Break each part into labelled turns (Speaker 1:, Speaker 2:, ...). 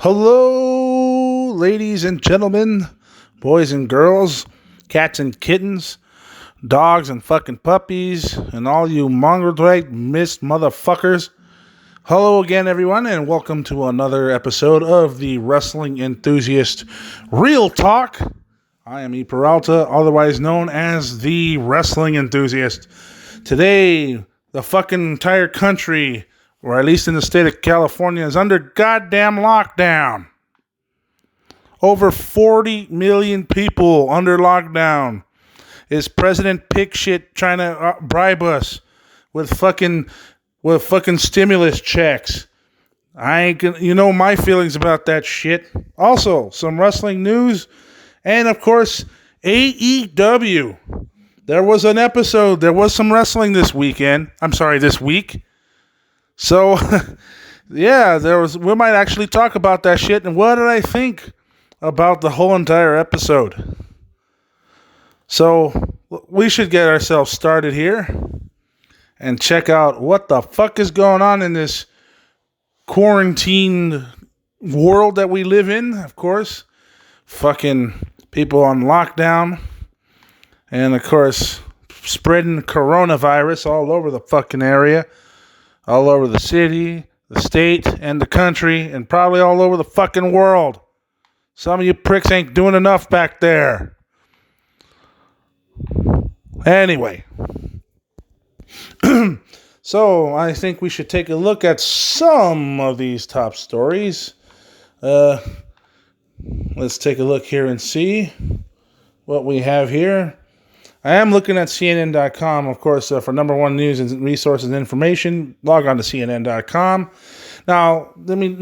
Speaker 1: Hello, ladies and gentlemen, boys and girls, cats and kittens, dogs and fucking puppies, and all you mongrel-like missed motherfuckers. Hello again, everyone, and welcome to another episode of the Wrestling Enthusiast Real Talk. I am E. Peralta, otherwise known as the Wrestling Enthusiast. Today, the fucking entire country, or at least in the state of California, is under goddamn lockdown. Over 40 million people under lockdown. Is President Pigshit trying to bribe us with fucking stimulus checks? I ain't gonna, you know my feelings about that shit. Also, some wrestling news, and of course, AEW. There was an episode. There was some wrestling this week. So, yeah, we might actually talk about that shit and what did I think about the whole entire episode. So, we should get ourselves started here and check out what the fuck is going on in this quarantined world that we live in, of course. Fucking people on lockdown and, of course, spreading coronavirus all over the fucking area. All over the city, the state, and the country, and probably all over the fucking world. Some of you pricks ain't doing enough back there. Anyway. So, I think we should take a look at some of these top stories. Let's take a look here and see what we have here. I am looking at CNN.com, of course, for number one news and resources and information. Log on to CNN.com. Now, let me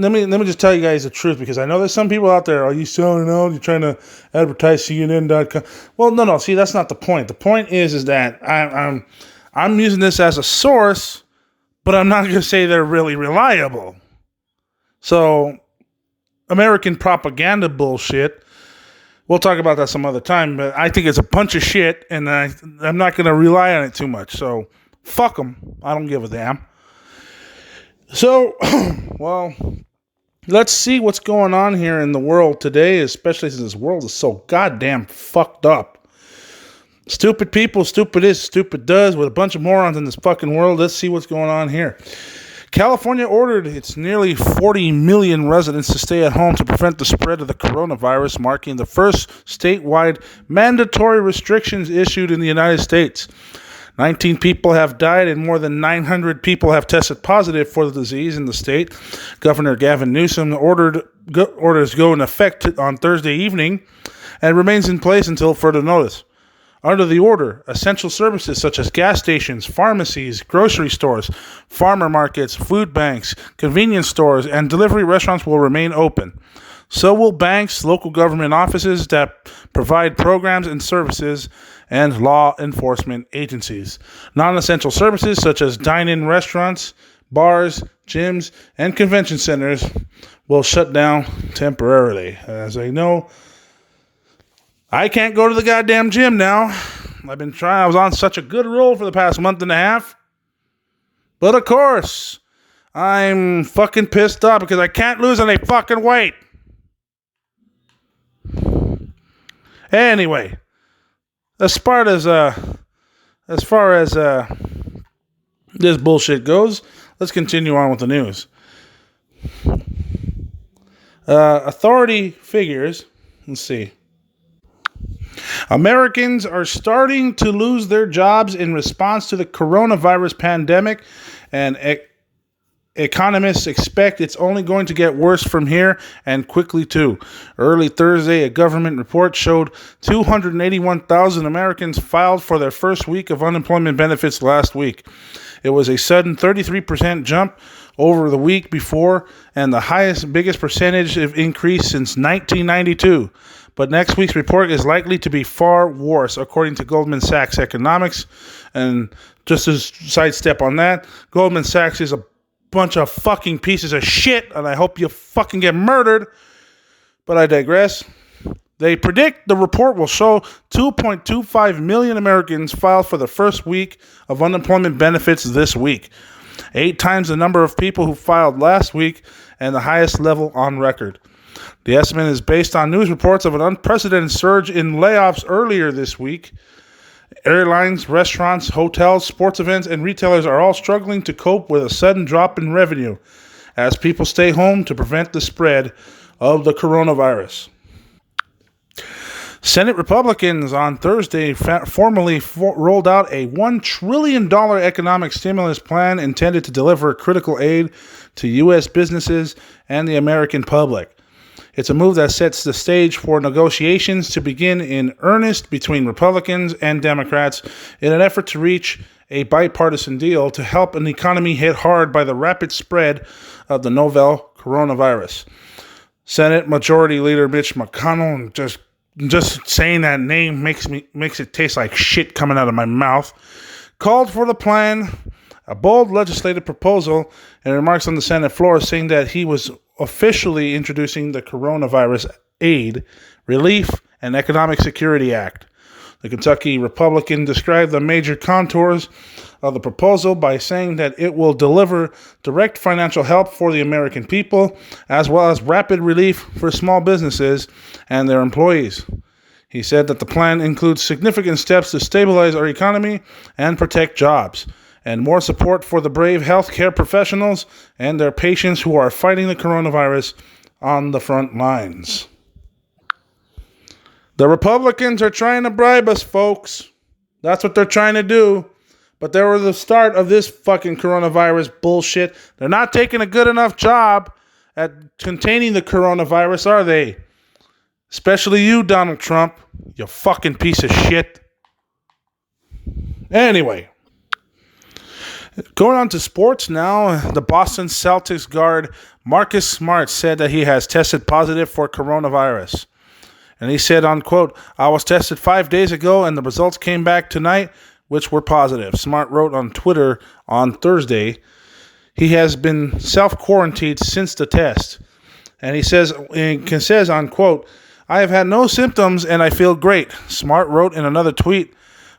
Speaker 1: just tell you guys the truth, because I know there's some people out there. Are you selling out? You're trying to advertise CNN.com? Well, no. See, that's not the point. The point is that I'm using this as a source, but I'm not going to say they're really reliable. So, American propaganda bullshit. We'll talk about that some other time, but I think it's a bunch of shit, and I'm not going to rely on it too much. So, fuck them. I don't give a damn. So, well, let's see what's going on here in the world today, especially since this world is so goddamn fucked up. Stupid people, stupid is, stupid does, with a bunch of morons in this fucking world. Let's see what's going on here. California ordered its nearly 40 million residents to stay at home to prevent the spread of the coronavirus, marking the first statewide mandatory restrictions issued in the United States. 19 people have died and more than 900 people have tested positive for the disease in the state. Governor Gavin Newsom orders go in effect on Thursday evening and remains in place until further notice. Under the order, essential services such as gas stations, pharmacies, grocery stores, farmer markets, food banks, convenience stores, and delivery restaurants will remain open. So will banks, local government offices that provide programs and services, and law enforcement agencies. Non-essential services such as dine-in restaurants, bars, gyms, and convention centers will shut down temporarily. As I know, I can't go to the goddamn gym now. I've been trying. I was on such a good roll for the past month and a half. But of course, I'm fucking pissed off because I can't lose any fucking weight. Anyway, as far as this bullshit goes, let's continue on with the news. Authority figures, let's see. Americans are starting to lose their jobs in response to the coronavirus pandemic, and economists expect it's only going to get worse from here, and quickly too. Early Thursday, a government report showed 281,000 Americans filed for their first week of unemployment benefits last week. It was a sudden 33% jump over the week before, and the biggest percentage of increase since 1992. But next week's report is likely to be far worse, according to Goldman Sachs Economics. And just as sidestep on that, Goldman Sachs is a bunch of fucking pieces of shit, and I hope you fucking get murdered. But I digress. They predict the report will show 2.25 million Americans filed for the first week of unemployment benefits this week. 8 times the number of people who filed last week, and the highest level on record. The estimate is based on news reports of an unprecedented surge in layoffs earlier this week. Airlines, restaurants, hotels, sports events, and retailers are all struggling to cope with a sudden drop in revenue as people stay home to prevent the spread of the coronavirus. Senate Republicans on Thursday formally rolled out a $1 trillion economic stimulus plan intended to deliver critical aid to U.S. businesses and the American public. It's a move that sets the stage for negotiations to begin in earnest between Republicans and Democrats in an effort to reach a bipartisan deal to help an economy hit hard by the rapid spread of the novel coronavirus. Senate Majority Leader Mitch McConnell, just saying that name makes it taste like shit coming out of my mouth, called for the plan, a bold legislative proposal, and remarks on the Senate floor saying that he was officially introducing the Coronavirus Aid, Relief, and Economic Security Act. The Kentucky Republican described the major contours of the proposal by saying that it will deliver direct financial help for the American people, as well as rapid relief for small businesses and their employees. He said that the plan includes significant steps to stabilize our economy and protect jobs, and more support for the brave healthcare professionals and their patients who are fighting the coronavirus on the front lines. The Republicans are trying to bribe us, folks. That's what they're trying to do. But they were the start of this fucking coronavirus bullshit. They're not taking a good enough job at containing the coronavirus, are they? Especially you, Donald Trump. You fucking piece of shit. Anyway. Going on to sports now, the Boston Celtics guard Marcus Smart said that he has tested positive for coronavirus. And he said, unquote, "I was tested 5 days ago and the results came back tonight, which were positive." Smart wrote on Twitter on Thursday. He has been self-quarantined since the test. And he says, unquote, "I have had no symptoms and I feel great." Smart wrote in another tweet,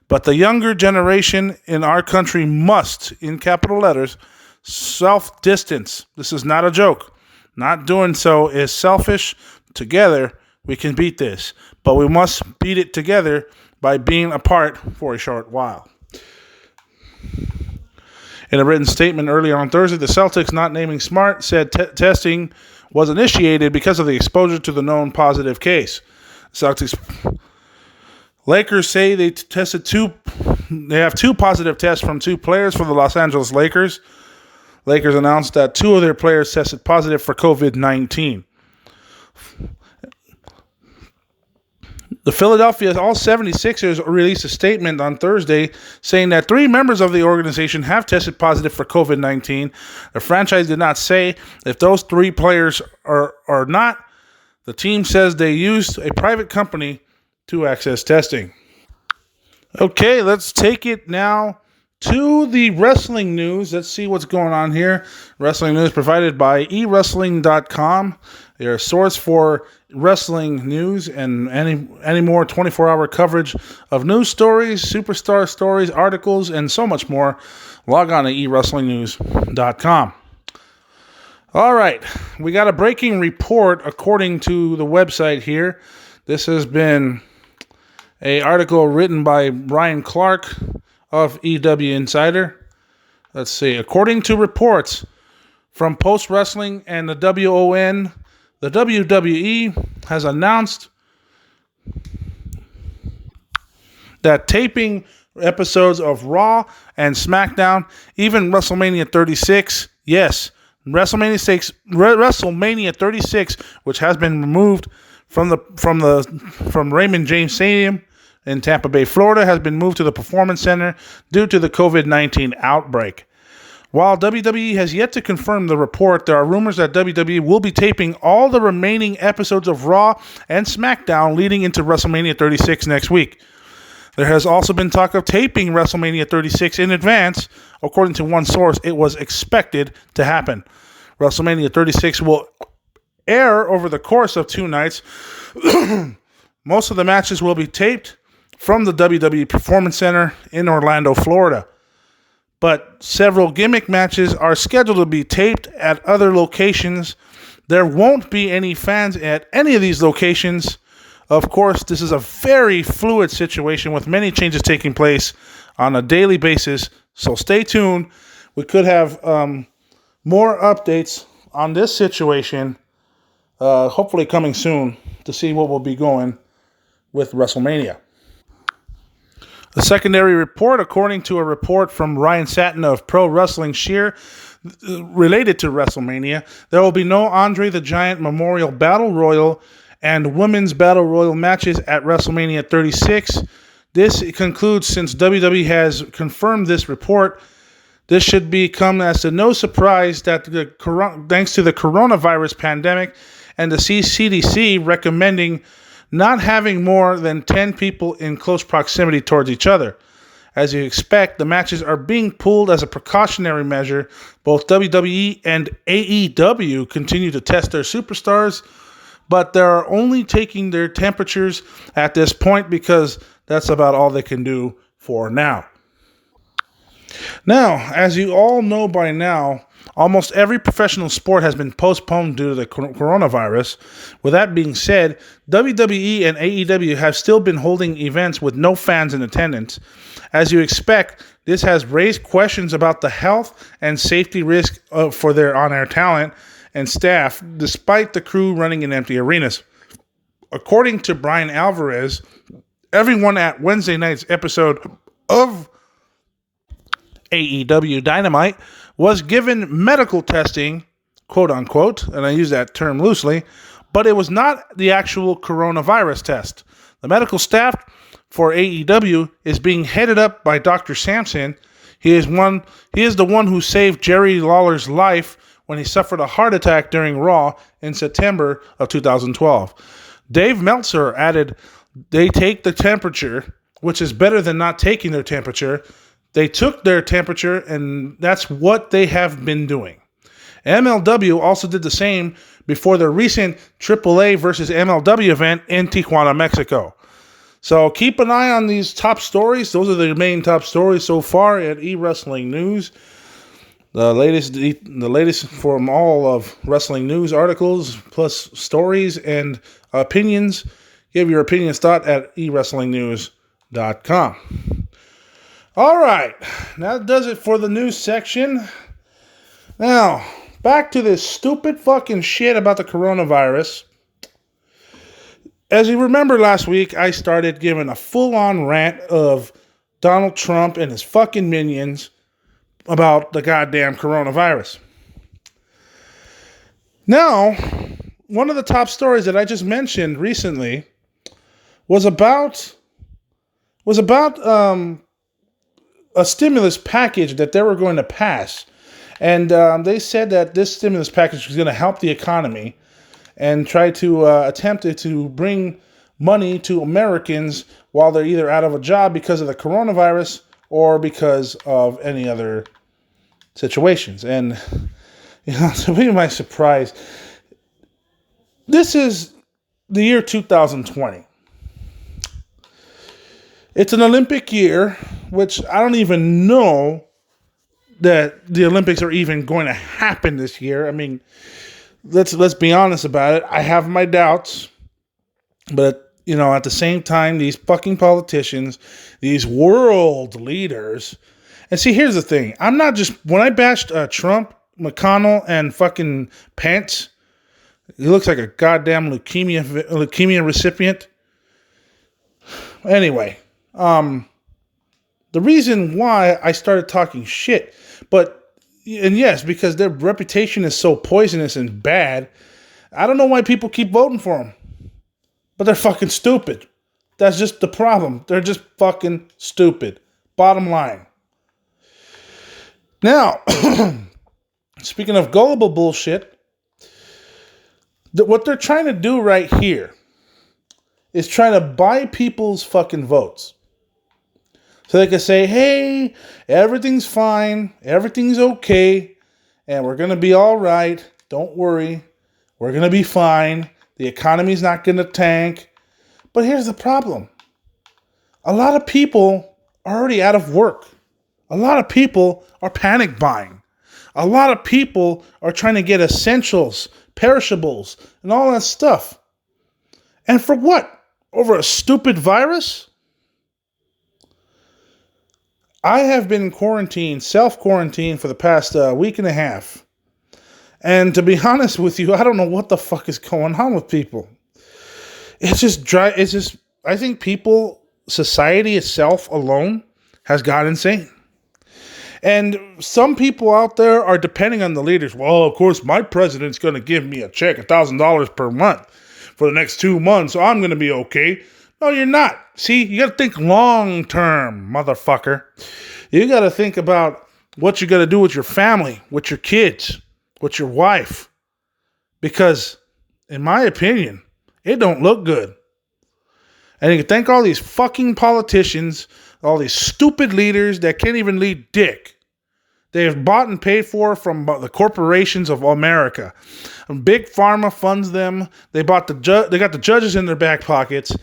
Speaker 1: "But the younger generation in our country must, in capital letters, self-distance. This is not a joke. Not doing so is selfish. Together, we can beat this. But we must beat it together by being apart for a short while." In a written statement earlier on Thursday, the Celtics, not naming Smart, said testing was initiated because of the exposure to the known positive case. Celtics Lakers say they have two positive tests from two players for the Los Angeles Lakers. Lakers announced that two of their players tested positive for COVID-19. The Philadelphia All 76ers released a statement on Thursday saying that 3 members of the organization have tested positive for COVID-19. The franchise did not say if those 3 players are not. The team says they used a private company to access testing. Okay, let's take it now to the wrestling news. Let's see what's going on here. Wrestling news provided by eWrestling.com. They're a source for wrestling news and any more 24-hour coverage of news stories, superstar stories, articles, and so much more. Log on to eWrestlingNews.com. All right, we got a breaking report according to the website here. This has been an article written by Brian Clark of EW Insider. Let's see. According to reports from Post Wrestling and the WON, the WWE has announced that taping episodes of Raw and SmackDown, even WrestleMania 36, yes, WrestleMania 36, which has been removed from Raymond James Stadium in Tampa Bay, Florida, has been moved to the Performance Center due to the COVID-19 outbreak. While WWE has yet to confirm the report, there are rumors that WWE will be taping all the remaining episodes of Raw and SmackDown leading into WrestleMania 36 next week. There has also been talk of taping WrestleMania 36 in advance. According to one source, it was expected to happen. WrestleMania 36 will air over the course of 2 nights. Most of the matches will be taped from the WWE Performance Center in Orlando, Florida. But several gimmick matches are scheduled to be taped at other locations There won't be any fans at any of these locations. Of course, this is a very fluid situation with many changes taking place on a daily basis. So stay tuned. We could have more updates on this situation, hopefully coming soon, to see what will be going with WrestleMania. A secondary report, according to a report from Ryan Satin of Pro Wrestling Sheer, related to WrestleMania, there will be no Andre the Giant Memorial Battle Royal and Women's Battle Royal matches at WrestleMania 36. This concludes since WWE has confirmed this report. This should become as to no surprise that thanks to the coronavirus pandemic and the CDC recommending not having more than 10 people in close proximity towards each other. As you expect, the matches are being pulled as a precautionary measure. Both WWE and AEW continue to test their superstars, but they're only taking their temperatures at this point because that's about all they can do for now. Now, as you all know by now, almost every professional sport has been postponed due to the coronavirus. With that being said, WWE and AEW have still been holding events with no fans in attendance. As you expect, this has raised questions about the health and safety risk for their on-air talent and staff, despite the crew running in empty arenas. According to Brian Alvarez, everyone at Wednesday night's episode of AEW Dynamite was given medical testing, quote unquote, and I use that term loosely, but it was not the actual coronavirus test. The medical staff for AEW is being headed up by Dr. Sampson. He is the one who saved Jerry Lawler's life when he suffered a heart attack during Raw in September of 2012. Dave Meltzer added, they take the temperature, which is better than not taking their temperature. They took their temperature, and that's what they have been doing. MLW also did the same before the recent AAA versus MLW event in Tijuana, Mexico. So keep an eye on these top stories. Those are the main top stories so far at eWrestling News. The latest from all of wrestling news articles, plus stories and opinions. Give your opinions thought at ewrestlingnews.com. All right, that does it for the news section. Now, back to this stupid fucking shit about the coronavirus. As you remember last week, I started giving a full-on rant of Donald Trump and his fucking minions about the goddamn coronavirus. Now, one of the top stories that I just mentioned recently was about a stimulus package that they were going to pass. And they said that this stimulus package was going to help the economy and try to attempt to bring money to Americans while they're either out of a job because of the coronavirus or because of any other situations. And, to be my surprise, this is the year 2020. It's an Olympic year, which I don't even know that the Olympics are even going to happen this year. I mean, let's be honest about it. I have my doubts, but at the same time, these fucking politicians, these world leaders, and see, here's the thing. I'm not just when I bashed Trump, McConnell, and fucking Pence. He looks like a goddamn leukemia recipient. Anyway. The reason why I started talking shit, yes, because their reputation is so poisonous and bad, I don't know why people keep voting for them. But they're fucking stupid. That's just the problem. They're just fucking stupid. Bottom line. Now, speaking of gullible bullshit, what they're trying to do right here is trying to buy people's fucking votes. So they can say, hey, everything's fine, everything's okay, and we're going to be all right. Don't worry. We're going to be fine. The economy's not going to tank. But here's the problem. A lot of people are already out of work. A lot of people are panic buying. A lot of people are trying to get essentials, perishables, and all that stuff. And for what? Over a stupid virus? I have been quarantined, self-quarantined for the past week and a half. And to be honest with you, I don't know what the fuck is going on with people. It's just dry. It's just, I think society itself alone has gone insane. And some people out there are depending on the leaders. Well, of course, my president's going to give me a check, $1,000 per month for the next 2 months, so I'm going to be okay. No, you're not. See, you got to think long term, motherfucker. You got to think about what you got to do with your family, with your kids, with your wife. Because, in my opinion, it don't look good. And you can thank all these fucking politicians, all these stupid leaders that can't even lead dick. They have bought and paid for from the corporations of America. Big Pharma funds them. They got the judges in their back pockets.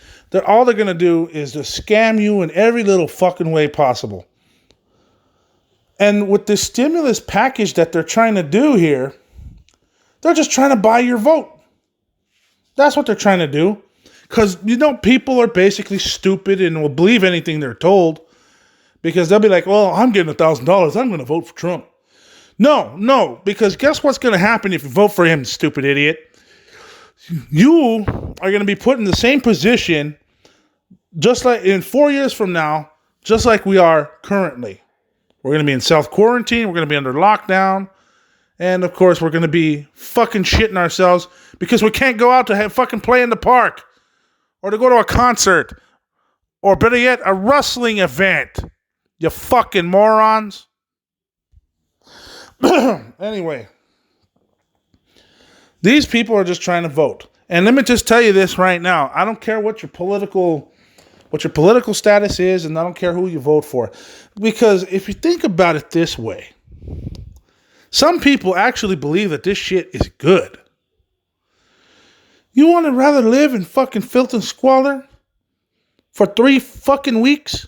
Speaker 1: All they're going to do is just scam you in every little fucking way possible. And with this stimulus package that they're trying to do here, they're just trying to buy your vote. That's what they're trying to do. Because, people are basically stupid and will believe anything they're told. Because they'll be like, well, I'm getting $1,000. I'm going to vote for Trump. No. Because guess what's going to happen if you vote for him, stupid idiot? You are going to be put in the same position just like in 4 years from now, just like we are currently. We're going to be in self-quarantine. We're going to be under lockdown. And, of course, we're going to be fucking shitting ourselves because we can't go out to have fucking play in the park or to go to a concert or, better yet, a wrestling event. You fucking morons. Anyway, these people are just trying to vote. And let me just tell you this right now. I don't care what your political status is, and I don't care who you vote for. Because if you think about it this way, some people actually believe that this shit is good. You want to rather live in fucking filth and squalor for 3 fucking weeks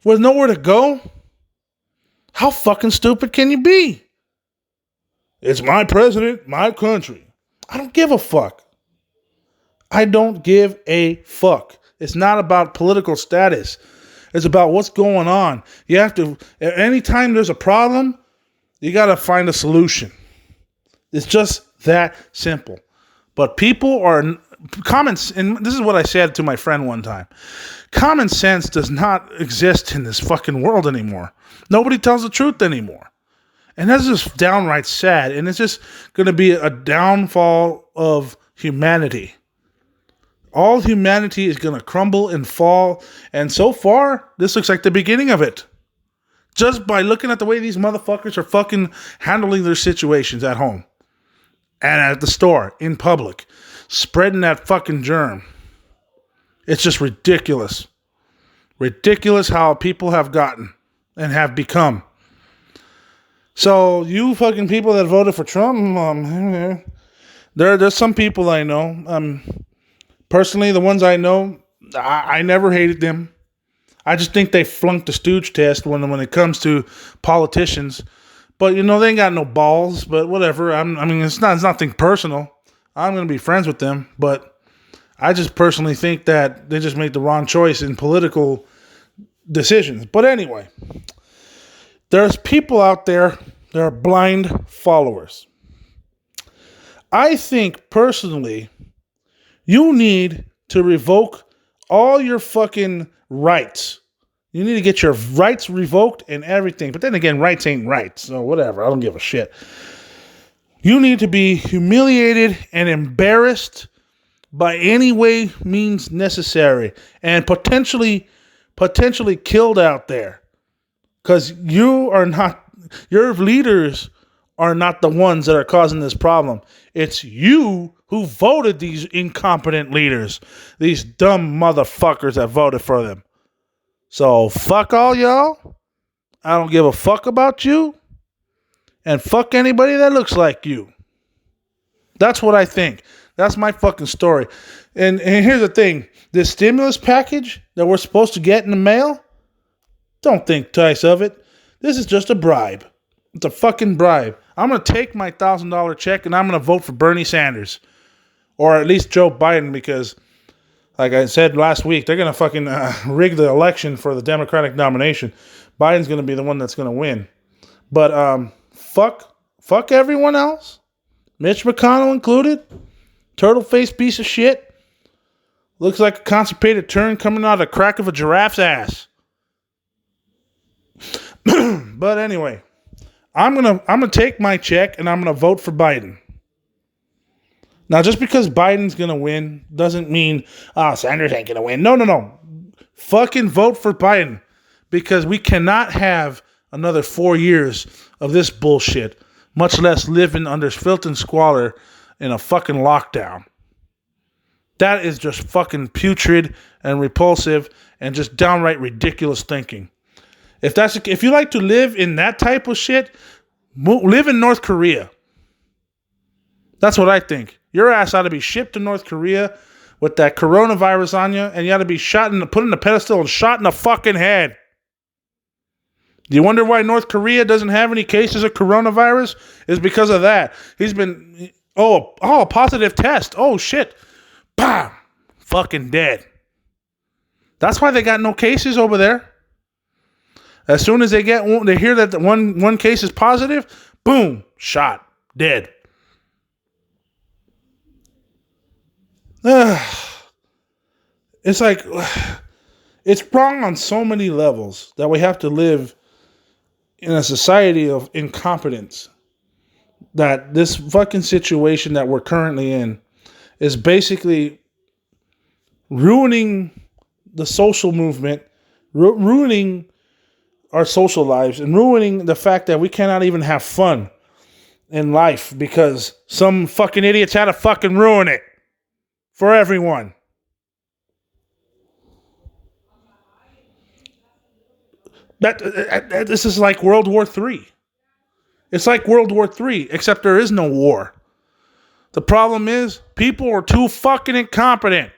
Speaker 1: with nowhere to go? How fucking stupid can you be? It's my president, my country. I don't give a fuck. I don't give a fuck. It's not about political status. It's about what's going on. You have to, anytime there's a problem, you got to find a solution. It's just that simple. But people are common, and this is what I said to my friend one time. Common sense does not exist in this fucking world anymore. Nobody tells the truth anymore. And that's just downright sad. And it's just going to be a downfall of humanity. All humanity is going to crumble and fall. And so far, this looks like the beginning of it. Just by looking at the way these motherfuckers are fucking handling their situations at home. And at the store, in public. Spreading that fucking germ. It's just ridiculous. Ridiculous how people have gotten and have become. So, you fucking people that voted for Trump, there's some people I know. Personally, the ones I know, I never hated them. I just think they flunked the stooge test when it comes to politicians. But, they ain't got no balls, but whatever. It's nothing personal. I'm going to be friends with them, but I just personally think that they just made the wrong choice in political decisions. But anyway, there's people out there that are blind followers. I think, personally, you need to revoke all your fucking rights. You need to get your rights revoked and everything. But then again, rights ain't rights. So whatever. I don't give a shit. You need to be humiliated and embarrassed by any way means necessary. And potentially killed out there. Because your leaders are not the ones that are causing this problem. It's you who voted these incompetent leaders. These dumb motherfuckers that voted for them. So, fuck all y'all. I don't give a fuck about you. And fuck anybody that looks like you. That's what I think. That's my fucking story. And here's the thing. This stimulus package that we're supposed to get in the mail, don't think twice of it. This is just a bribe. It's a fucking bribe. I'm going to take my $1,000 check and I'm going to vote for Bernie Sanders. Or at least Joe Biden, because, like I said last week, they're going to fucking rig the election for the Democratic nomination. Biden's going to be the one that's going to win. But fuck everyone else. Mitch McConnell included. Turtle-faced piece of shit. Looks like a constipated turn coming out of the crack of a giraffe's ass. But anyway, I'm gonna take my check and I'm gonna vote for Biden. Now, just because Biden's gonna win doesn't mean Sanders ain't gonna win. No. Fucking vote for Biden, because we cannot have another 4 years of this bullshit, much less living under filth and squalor in a fucking lockdown. That is just fucking putrid and repulsive and just downright ridiculous thinking. If you like to live in that type of shit, live in North Korea. That's what I think. Your ass ought to be shipped to North Korea with that coronavirus on you, and you ought to be put in a pedestal and shot in the fucking head. Do you wonder why North Korea doesn't have any cases of coronavirus? It's because of that. He's been, a positive test. Oh, shit. Bam! Fucking dead. That's why they got no cases over there. As soon as they hear that one case is positive, boom, shot, dead. It's like, it's wrong on so many levels that we have to live in a society of incompetence. That this fucking situation that we're currently in is basically ruining the social movement, ruining our social lives, and ruining the fact that we cannot even have fun in life because some fucking idiots had to fucking ruin it for everyone. This is like World War III. It's like World War III, except there is no war. The problem is people are too fucking incompetent.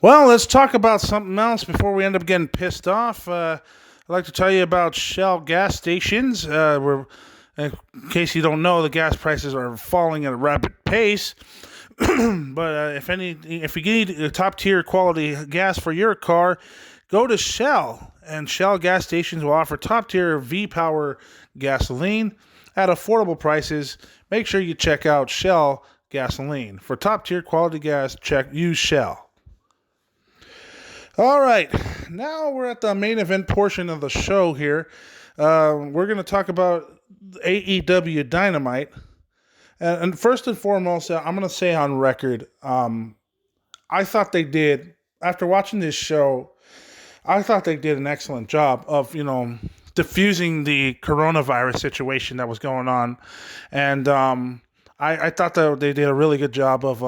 Speaker 1: Well, let's talk about something else before we end up getting pissed off. I'd like to tell you about Shell gas stations. In case you don't know, the gas prices are falling at a rapid pace. But if you need a top tier quality gas for your car, go to Shell. And Shell gas stations will offer top tier V-Power gasoline at affordable prices. Make sure you check out Shell gasoline. For top tier quality gas, use Shell. All right, now we're at the main event portion of the show here. We're going to talk about AEW Dynamite. And first and foremost, I'm going to say on record, I thought they did, after watching this show, I thought they did an excellent job of, diffusing the coronavirus situation that was going on. And I thought that they did a really good job of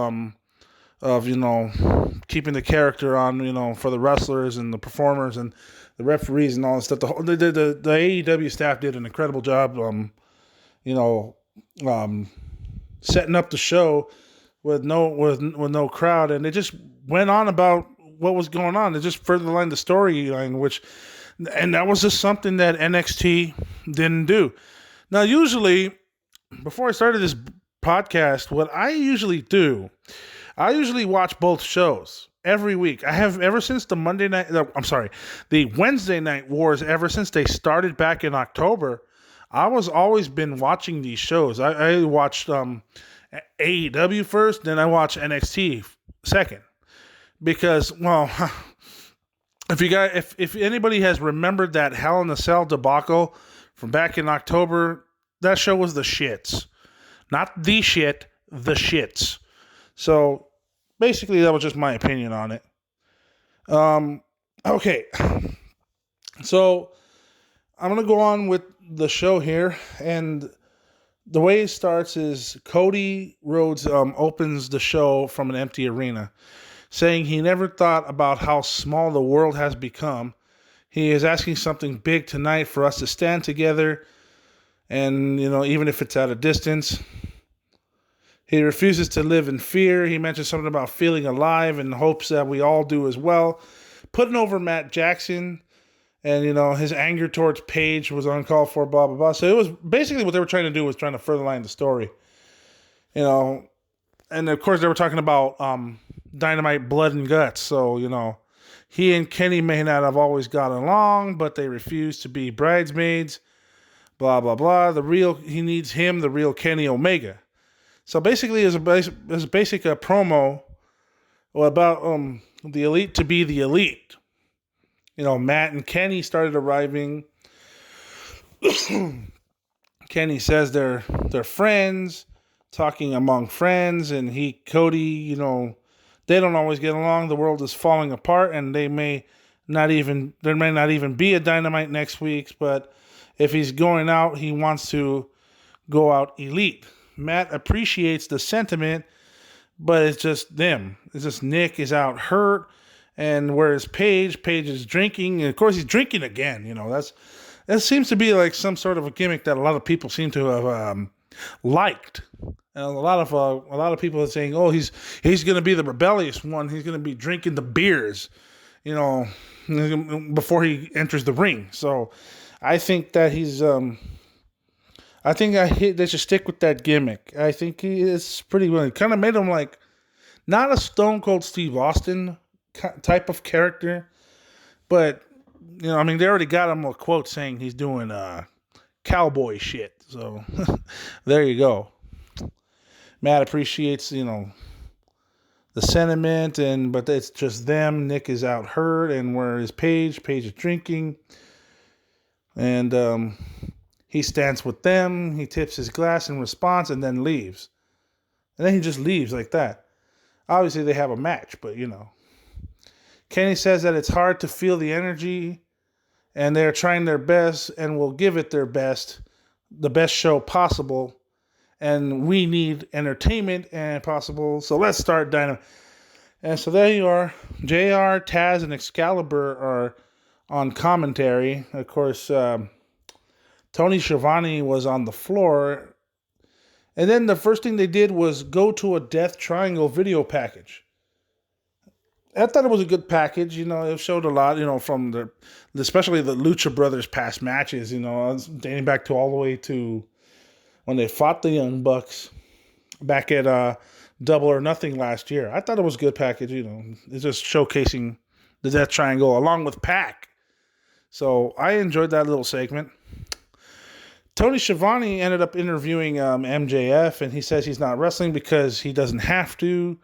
Speaker 1: keeping the character on, for the wrestlers and the performers and the referees and all that stuff. The AEW staff did an incredible job, setting up the show with no crowd, and they just went on about what was going on. They just further lined the storyline, and that was just something that NXT didn't do. Now, usually, before I started this podcast, what I usually do, I usually watch both shows every week. I have ever since the Wednesday Night Wars, ever since they started back in October. I was always been watching these shows. I watched AEW first, then I watched NXT second. Because, well, if anybody has remembered that Hell in a Cell debacle from back in October, that show was the shits. Not the shit, the shits. So, basically, that was just my opinion on it. Okay. So, I'm going to go on with the show here. And the way it starts is Cody Rhodes opens the show from an empty arena, saying he never thought about how small the world has become. He is asking something big tonight for us to stand together. And, even if it's at a distance. He refuses to live in fear. He mentions something about feeling alive and hopes that we all do as well. Putting over Matt Jackson And, his anger towards Paige was uncalled for, blah, blah, blah. So it was basically what they were trying to do was trying to further line the story. And of course they were talking about Dynamite blood and guts. So, he and Kenny may not have always got along, but they refused to be bridesmaids, blah, blah, blah. He needs him, the real Kenny Omega. So basically it's a basic promo about the elite to be the elite. Matt and Kenny started arriving. Kenny says they're friends, talking among friends, and Cody, they don't always get along. The world is falling apart, and there may not even be a Dynamite next week, but if he's going out, he wants to go out elite. Matt appreciates the sentiment, but it's just them. It's just Nick is out hurt, and whereas Paige is drinking, and of course he's drinking again. That seems to be like some sort of a gimmick that a lot of people seem to have liked. And a lot of people are saying, "Oh, he's going to be the rebellious one. He's going to be drinking the beers, before he enters the ring." So, I think that they should stick with that gimmick. I think he is pretty good. It kind of made him like not a Stone Cold Steve Austin type of character, but they already got him a quote saying he's doing cowboy shit. So there you go. Matt appreciates, the sentiment, but it's just them. Nick is out hurt, and where is Paige? Paige is drinking, and he stands with them. He tips his glass in response, and then leaves. And then he just leaves like that. Obviously, they have a match, but Kenny says that it's hard to feel the energy, and they're trying their best, and will give it their best, the best show possible. And we need entertainment and possible. So let's start Dynamite. And so there you are. JR, Taz, and Excalibur are on commentary. Of course, Tony Schiavone was on the floor. And then the first thing they did was go to a Death Triangle video package. I thought it was a good package. It showed a lot, from especially the Lucha Brothers past matches, dating back to all the way to when they fought the Young Bucks back at Double or Nothing last year. I thought it was a good package, It's just showcasing the Death Triangle along with Pac. So I enjoyed that little segment. Tony Schiavone ended up interviewing MJF, and he says he's not wrestling because he doesn't have to.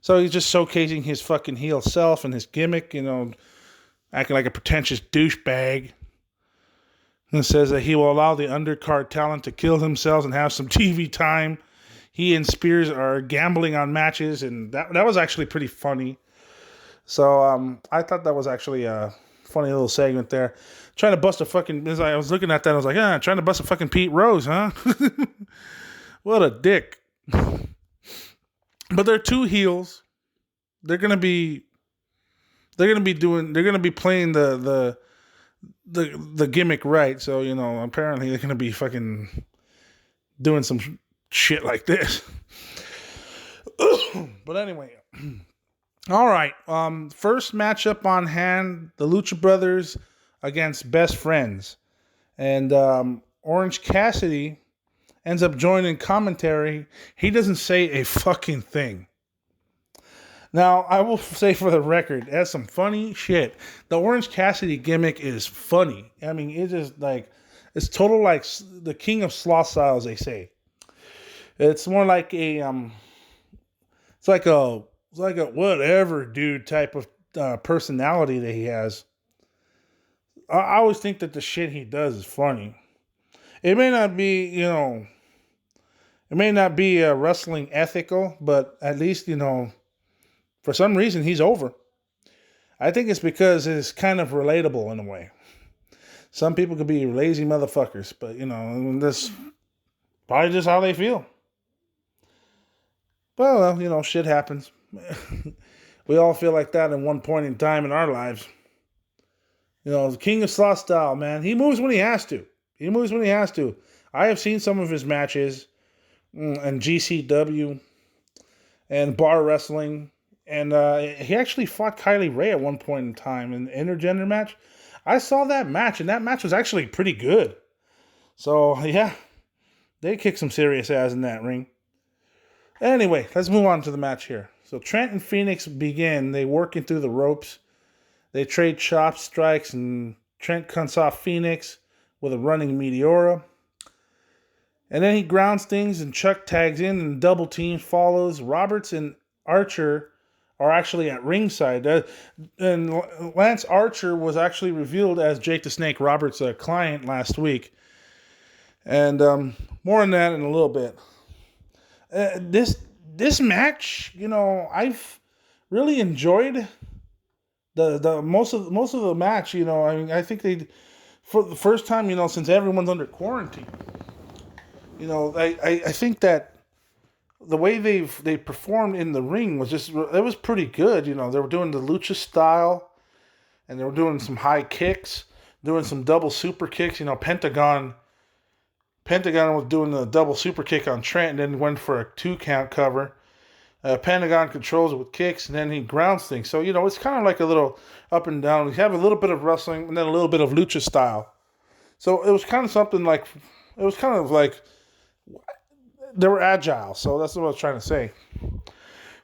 Speaker 1: So he's just showcasing his fucking heel self and his gimmick, acting like a pretentious douchebag. And says that he will allow the undercard talent to kill themselves and have some TV time. He and Spears are gambling on matches, and that was actually pretty funny. So I thought that was actually a funny little segment there. Trying to bust a fucking... As I was looking at that, I was like, trying to bust a fucking Pete Rose, huh? What a dick. But they're two heels. They're gonna be playing the gimmick right. So, apparently they're gonna be fucking doing some shit like this. But anyway, all right. First matchup on hand: the Lucha Brothers against Best Friends, and Orange Cassidy ends up joining commentary. He doesn't say a fucking thing. Now, I will say for the record, that's some funny shit. The Orange Cassidy gimmick is funny. It's just like, it's total like the king of sloth style, as they say. It's more like it's like a whatever dude type of personality that he has. I always think that the shit he does is funny. It may not be, wrestling ethical, but at least, for some reason, he's over. I think it's because it's kind of relatable in a way. Some people could be lazy motherfuckers, but, that's probably just how they feel. But, well, shit happens. We all feel like that at one point in time in our lives. The King of Sloth style, man. He moves when he has to. I have seen some of his matches in GCW and bar wrestling. And he actually fought Kylie Ray at one point in time in the intergender match. I saw that match, and that match was actually pretty good. So, yeah, they kicked some serious ass in that ring. Anyway, let's move on to the match here. So, Trent and Phoenix begin. They working through the ropes. They trade chop strikes, and Trent cuts off Phoenix with a running Meteora. And then he grounds things, and Chuck tags in, and double team follows. Roberts and Archer are actually at ringside. And Lance Archer was actually revealed as Jake the Snake Roberts' client last week. And more on that in a little bit. This match, I've really enjoyed the most of the match. I think they, for the first time, since everyone's under quarantine. I think that the way they performed in the ring was it was pretty good. They were doing the lucha style, and they were doing some high kicks, doing some double super kicks. Pentagon was doing the double super kick on Trent, and then went for a 2 count cover. Pentagon controls it with kicks, and then he grounds things. So it's kind of like a little up and down. You have a little bit of wrestling, and then a little bit of lucha style. So it was kind of something like they were agile, so that's what I was trying to say.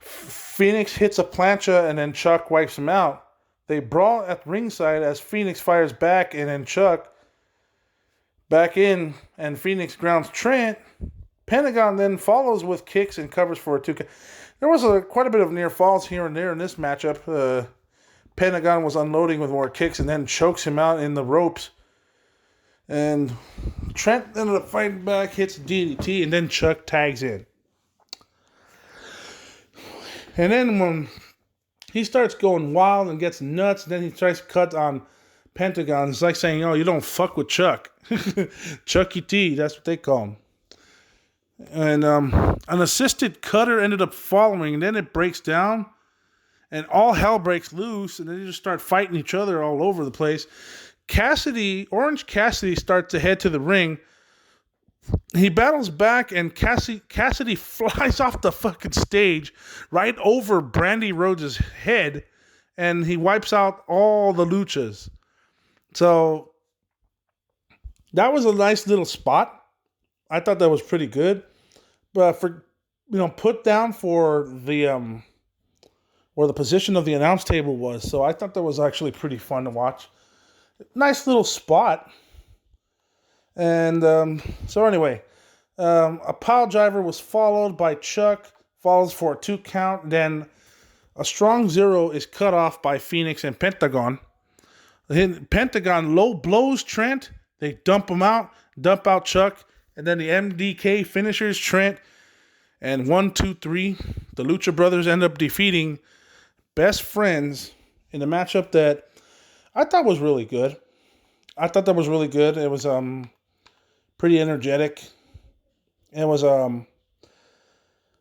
Speaker 1: Phoenix hits a plancha, and then Chuck wipes him out. They brawl at ringside as Phoenix fires back, and then Chuck back in, and Phoenix grounds Trent. Pentagon then follows with kicks and covers for a 2 count. There was quite a bit of near falls here and there in this matchup. Pentagon was unloading with more kicks and then chokes him out in the ropes. And Trent ended up fighting back, hits DDT, and then Chuck tags in. And then when he starts going wild and gets nuts, then he tries to cut on Pentagon. It's like saying, you don't fuck with Chuck. Chucky T, that's what they call him. And an assisted cutter ended up following, and then it breaks down, and all hell breaks loose, and then they just start fighting each other all over the place. Orange Cassidy starts to head to the ring. He battles back, and Cassidy flies off the fucking stage right over Brandy Rhodes' head, and he wipes out all the luchas. So that was a nice little spot. I thought that was pretty good. But for put down for the where the position of the announce table was. So I thought that was actually pretty fun to watch. Nice little spot. And so anyway, a pile driver was followed by Chuck, follows for a 2 count. Then a strong zero is cut off by Phoenix and Pentagon. Pentagon low blows Trent. They dump out Chuck. And then the MDK finishers Trent. And 1, 2, 3, the Lucha Brothers end up defeating Best Friends in a matchup that I thought was really good. It was pretty energetic. It was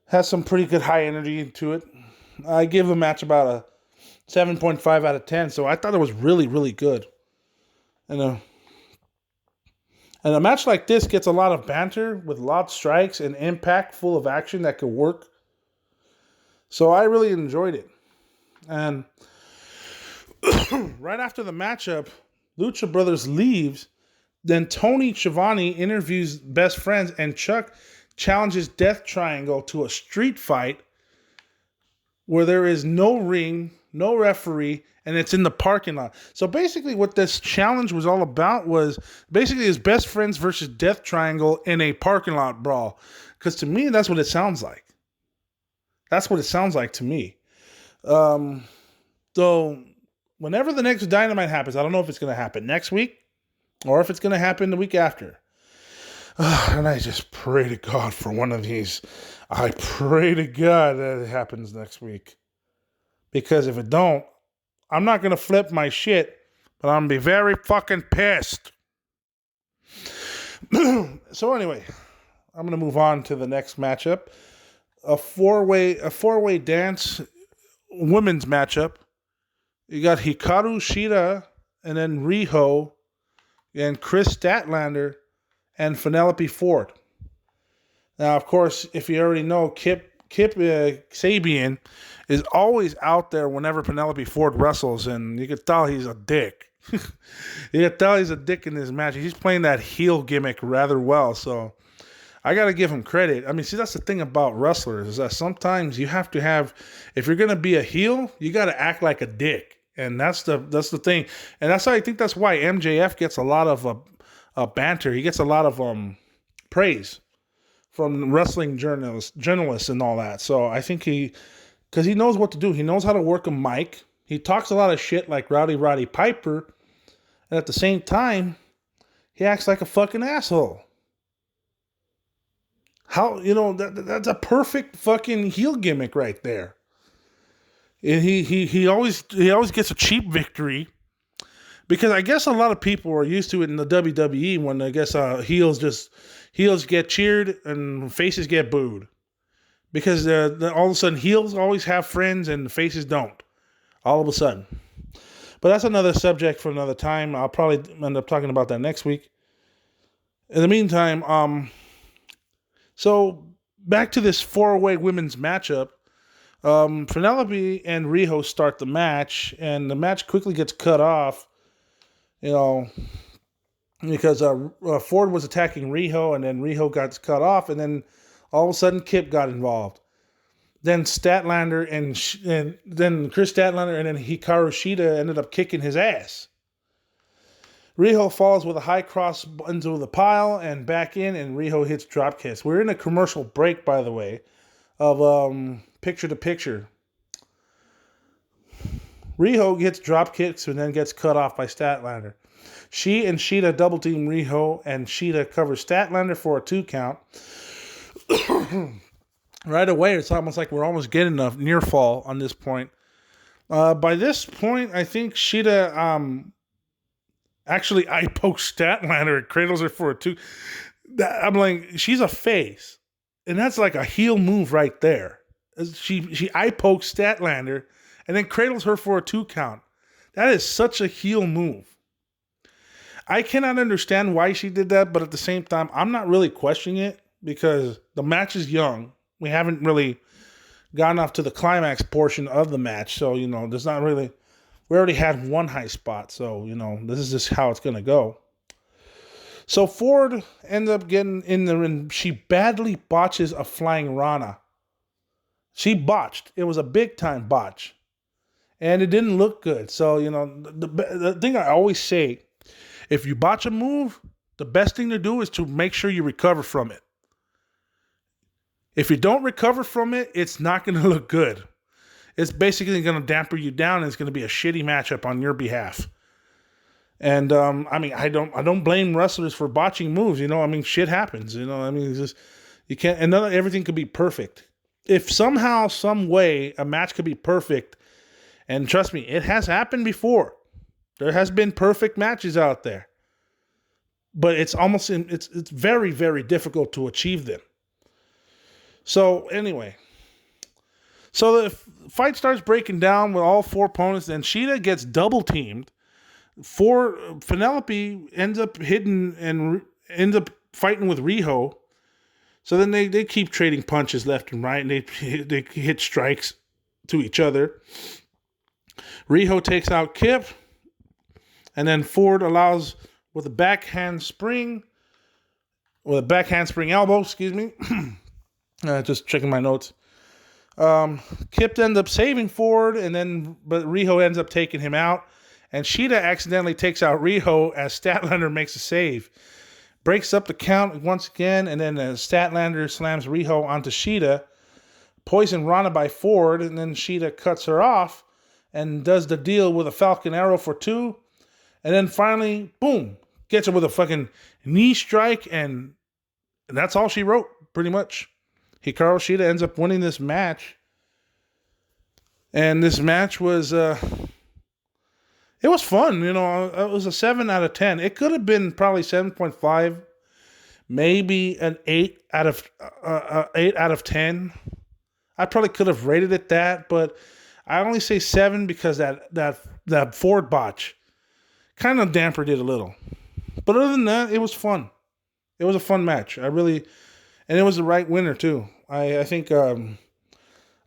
Speaker 1: has some pretty good high energy to it. I give the match about a 7.5 out of 10. So I thought it was really, really good. And a match like this gets a lot of banter with loud strikes and impact, full of action that could work. So I really enjoyed it. And right after the matchup, Lucha Brothers leaves. Then Tony Schiavone interviews Best Friends, and Chuck challenges Death Triangle to a street fight where there is no ring, no referee, and it's in the parking lot. So basically what this challenge was all about was basically his Best Friends versus Death Triangle in a parking lot brawl. Because to me, that's what it sounds like. That's what it sounds like to me. So whenever the next Dynamite happens, I don't know if it's going to happen next week or if it's going to happen the week after. And I just pray to God for one of these. I pray to God that it happens next week. Because if it don't, I'm not going to flip my shit, but I'm going to be very fucking pissed. So anyway, I'm going to move on to the next matchup. A four-way dance women's matchup. You got Hikaru Shida and then Riho and Chris Statlander and Penelope Ford. Now, of course, if you already know, Kip Sabian is always out there whenever Penelope Ford wrestles, and you can tell he's a dick. You can tell he's a dick in this match. He's playing that heel gimmick rather well, so I got to give him credit. I mean, see, that's the thing about wrestlers is that sometimes you have to have, if you're going to be a heel, you got to act like a dick. And that's the thing. And that's why I think that's why MJF gets a lot of banter. He gets a lot of praise from wrestling journalists and all that. So I think because he knows what to do. He knows how to work a mic. He talks a lot of shit like Roddy Piper. And at the same time, he acts like a fucking asshole. How, that's a perfect fucking heel gimmick right there. And he always gets a cheap victory because I guess a lot of people are used to it in the WWE when I guess heels get cheered and faces get booed because all of a sudden heels always have friends and faces don't all of a sudden. But that's another subject for another time. I'll probably end up talking about that next week. In the meantime, so back to this 4-way women's matchup. Penelope and Riho start the match, and the match quickly gets cut off, because Ford was attacking Riho, and then Riho got cut off, and then all of a sudden Kip got involved. Then Statlander and then Chris Statlander and then Hikaru Shida ended up kicking his ass. Riho falls with a high cross into the pile and back in, and Riho hits drop kicks. We're in a commercial break, by the way, of picture to picture. Riho gets drop kicks and then gets cut off by Statlander. She and Shida double team Riho, and Shida covers Statlander for a 2 count. Right away, it's almost like we're almost getting a near fall on this point. By this point, I think Shida actually eye pokes Statlander and cradles her for a 2. I'm like, she's a face. And that's like a heel move right there. She eye pokes Statlander and then cradles her for a 2 count. That is such a heel move. I cannot understand why she did that, but at the same time, I'm not really questioning it because the match is young. We haven't really gotten off to the climax portion of the match. So, there's not really... We already had one high spot. So, this is just how it's going to go. So, Ford ends up getting in there and she badly botches a flying Rana. She botched. It was a big-time botch. And it didn't look good. So, the thing I always say, if you botch a move, the best thing to do is to make sure you recover from it. If you don't recover from it, it's not going to look good. It's basically going to damper you down, and it's going to be a shitty matchup on your behalf. And I don't blame wrestlers for botching moves. Shit happens. It's just you can't. And everything could be perfect. If somehow, some way, a match could be perfect, and trust me, it has happened before. There has been perfect matches out there, but it's very, very difficult to achieve them. So, anyway. So, the fight starts breaking down with all 4 opponents, and Shida gets double-teamed. Penelope ends up hitting and ends up fighting with Riho. So, then they keep trading punches left and right, and they hit strikes to each other. Riho takes out Kip, and then Ford allows with a backhand spring elbow, excuse me. Just checking my notes. Kip ends up saving Ford, but Riho ends up taking him out. And Shida accidentally takes out Riho as Statlander makes a save. Breaks up the count once again, and then Statlander slams Riho onto Shida. Poison Rana by Ford, and then Shida cuts her off and does the deal with a Falcon Arrow for 2. And then finally, boom, gets her with a fucking knee strike, and that's all she wrote, pretty much. Hikaru Shida ends up winning this match. And this match was, it was fun. It was a 7 out of 10. It could have been probably 7.5, maybe an 8 out of 10. I probably could have rated it that, but I only say 7 because that Ford botch kind of dampened it a little. But other than that, it was fun. It was a fun match. And it was the right winner too. I think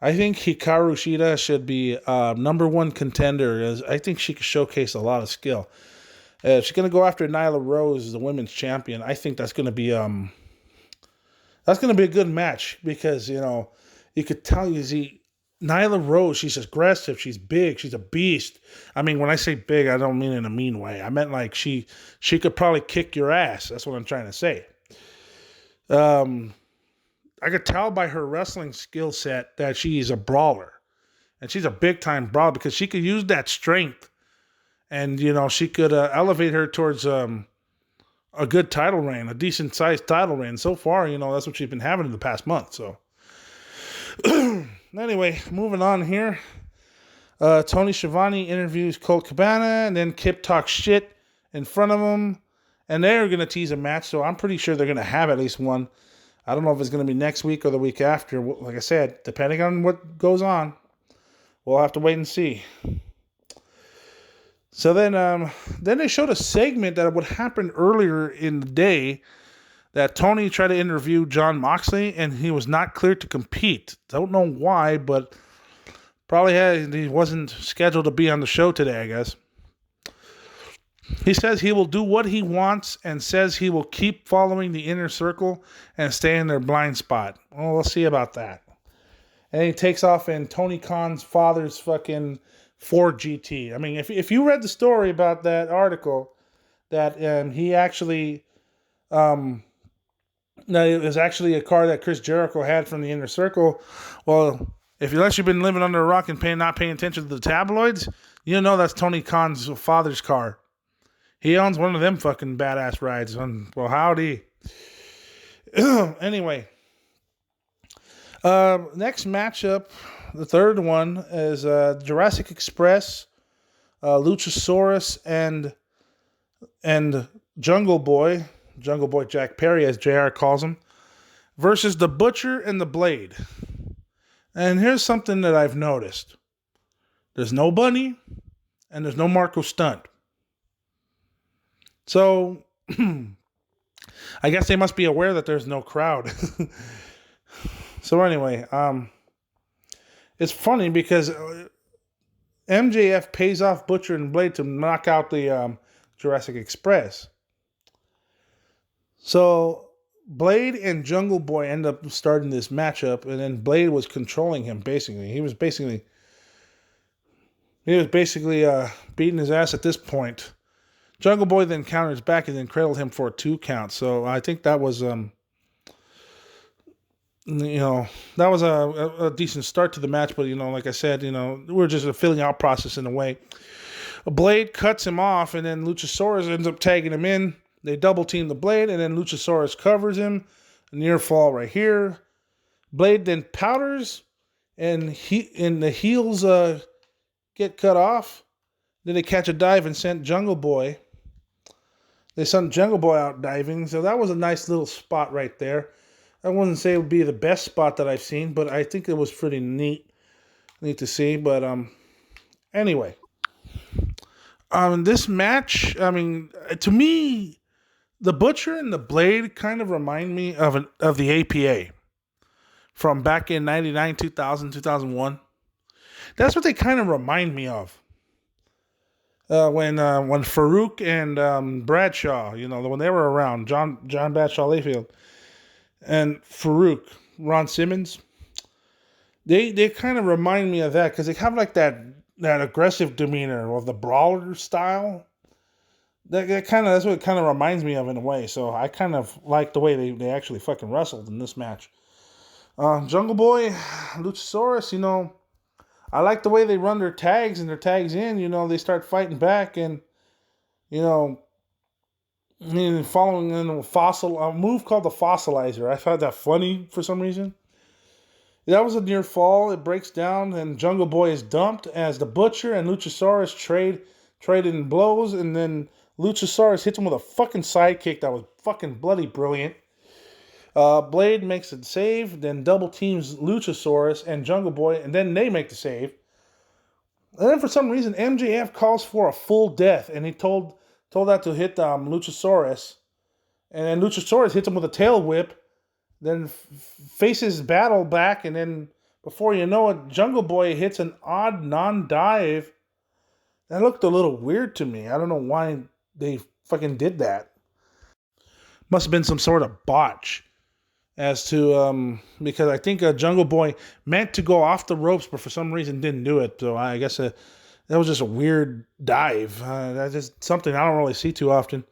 Speaker 1: I think Hikaru Shida should be number one contender. As I think she could showcase a lot of skill. She's going to go after Nyla Rose, the women's champion. I think that's going to be a good match because you could tell you see Nyla Rose. She's aggressive. She's big. She's a beast. I mean, when I say big, I don't mean in a mean way. I meant like she could probably kick your ass. That's what I'm trying to say. I could tell by her wrestling skill set that she's a brawler. And she's a big-time brawler because she could use that strength. And, she could elevate her towards a good title reign, a decent-sized title reign. So far, that's what she's been having in the past month. So, anyway, moving on here. Tony Schiavone interviews Colt Cabana, and then Kip talks shit in front of him. And they're going to tease a match, so I'm pretty sure they're going to have at least one. I don't know if it's going to be next week or the week after. Like I said, depending on what goes on, we'll have to wait and see. So then they showed a segment that would happen earlier in the day that Tony tried to interview Jon Moxley, and he was not cleared to compete. Don't know why, but probably he wasn't scheduled to be on the show today, I guess. He says he will do what he wants and says he will keep following the inner circle and stay in their blind spot. Well, we'll see about that. And he takes off in Tony Khan's father's fucking Ford GT. I mean, if you read the story about that article, that he actually, that it was actually a car that Chris Jericho had from the inner circle. Well, unless you've been living under a rock and not paying attention to the tabloids, that's Tony Khan's father's car. He owns one of them fucking badass rides. Well, howdy. Anyway. Next matchup, the third one, is Jurassic Express, Luchasaurus, and Jungle Boy Jack Perry, as JR calls him, versus the Butcher and the Blade. And here's something that I've noticed. There's no Bunny, and there's no Marco Stunt. So, I guess they must be aware that there's no crowd. So anyway, it's funny because MJF pays off Butcher and Blade to knock out the Jurassic Express. So Blade and Jungle Boy end up starting this matchup, and then Blade was controlling him basically. He was basically beating his ass at this point. Jungle Boy then counters back and then cradled him for a 2 count. So I think that was that was a decent start to the match. But like I said, we're just a filling out process in a way. Blade cuts him off, and then Luchasaurus ends up tagging him in. They double team the Blade, and then Luchasaurus covers him. A near fall right here. Blade then powders, and the heels get cut off. Then they catch a dive and sent Jungle Boy. They sent Jungle Boy out diving, so that was a nice little spot right there. I wouldn't say it would be the best spot that I've seen, but I think it was pretty neat to see. But anyway, this match, to me, the Butcher and the Blade kind of remind me of the APA from back in 99, 2000, 2001. That's what they kind of remind me of. When Farouk and Bradshaw, when they were around, John Bradshaw Layfield and Farouk, Ron Simmons, they kind of remind me of that because they have like that aggressive demeanor of the brawler style. That's what it kind of reminds me of in a way. So I kind of like the way they actually fucking wrestled in this match. Jungle Boy, Luchasaurus, I like the way they run their tags and their tags in. They start fighting back and, following in a move called the Fossilizer. I found that funny for some reason. That was a near fall. It breaks down and Jungle Boy is dumped as the Butcher and Luchasaurus trade in blows. And then Luchasaurus hits him with a fucking sidekick that was fucking bloody brilliant. Blade makes a save, then double teams Luchasaurus and Jungle Boy, and then they make the save. And then for some reason, MJF calls for a full death, and he told that to hit Luchasaurus. And then Luchasaurus hits him with a tail whip, then faces battle back, and then Before you know it, Jungle Boy hits an odd non-dive. That looked a little weird to me. I don't know why they fucking did that. Must have been some sort of botch as to because I think Jungle Boy meant to go off the ropes, but for some reason didn't do it. So I guess that was just a weird dive. That's just something I don't really see too often.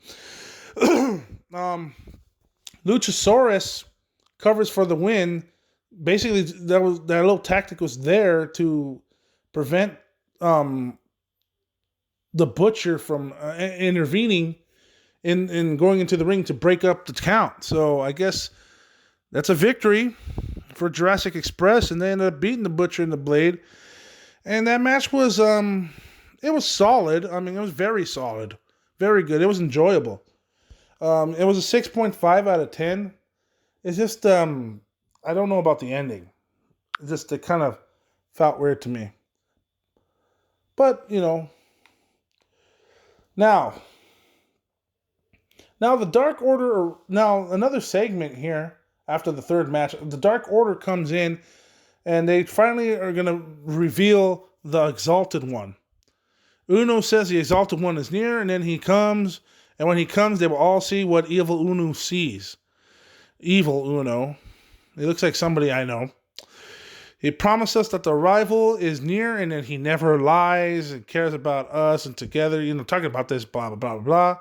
Speaker 1: Luchasaurus covers for the win. Basically, that little tactic was there to prevent the Butcher from intervening in going into the ring to break up the count. So I guess that's a victory for Jurassic Express, and they ended up beating the Butcher and the Blade. And that match was it was solid. I mean, it was very solid, very good. It was enjoyable. It was a 6.5 out of 10. It's just I don't know about the ending. It kind of felt weird to me. But now the Dark Order. Now another segment here after the third match. The Dark Order comes in, and they finally are going to reveal the Exalted One. Uno says the Exalted One is near, and then he comes. And when he comes, they will all see what Evil Uno sees. Evil Uno. He looks like somebody I know. He promised us that the arrival is near and that he never lies and cares about us and together, talking about this, blah, blah, blah, blah.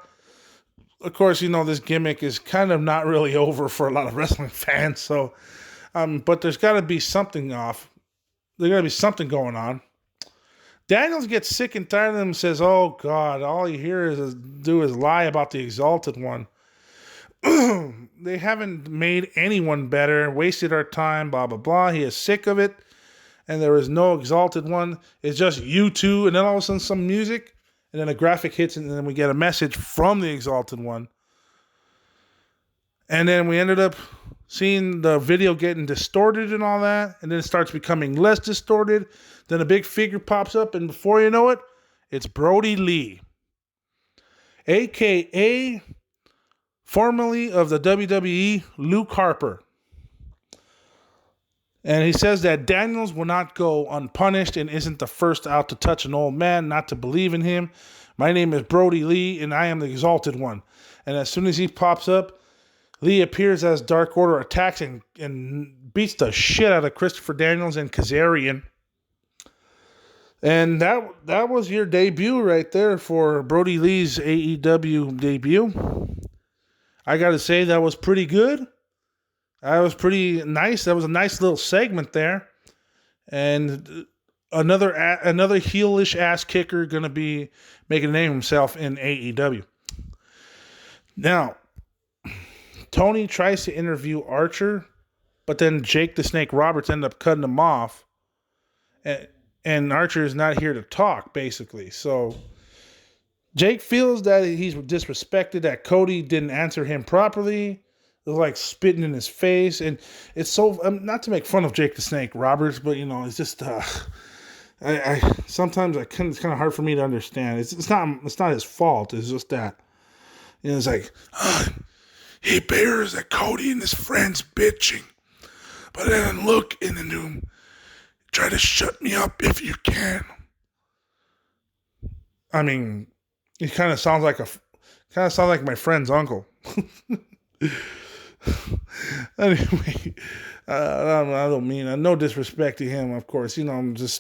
Speaker 1: Of course, this gimmick is kind of not really over for a lot of wrestling fans. So, but there's got to be something off. There's got to be something going on. Daniels gets sick and tired of them and says, oh, God, all you hear is lie about the Exalted One. They haven't made anyone better, wasted our time, blah, blah, blah. He is sick of it, and there is no Exalted One. It's just you two, and then all of a sudden some music, and then a graphic hits, and then we get a message from the Exalted One. And then we ended up seeing the video getting distorted and all that, and then it starts becoming less distorted. Then a big figure pops up, and before you know it, it's Brody Lee, a.k.a. formerly of the WWE, Luke Harper. And he says that Daniels will not go unpunished and isn't the first out to touch an old man, not to believe in him. My name is Brody Lee, and I am the Exalted One. And as soon as he pops up, Lee appears as Dark Order attacks and beats the shit out of Christopher Daniels and Kazarian. And that was your debut right there for Brody Lee's AEW debut. I got to say, that was pretty good. That was pretty nice. That was a nice little segment there. And another heelish ass kicker going to be making a name of himself in AEW. Now, Tony tries to interview Archer, but then Jake the Snake Roberts ended up cutting him off. And Archer is not here to talk, basically. So Jake feels that he's disrespected, that Cody didn't answer him properly. It was like spitting in his face. And it's so, not to make fun of Jake the Snake Roberts, but, it's just, sometimes it's kind of hard for me to understand. It's not his fault. It's just that, it's like, he bears that Cody and his friends bitching. But then look in the new, try to shut me up if you can. I mean, it kind of sounds like my friend's uncle. Anyway, I don't mean no disrespect to him, of course. It's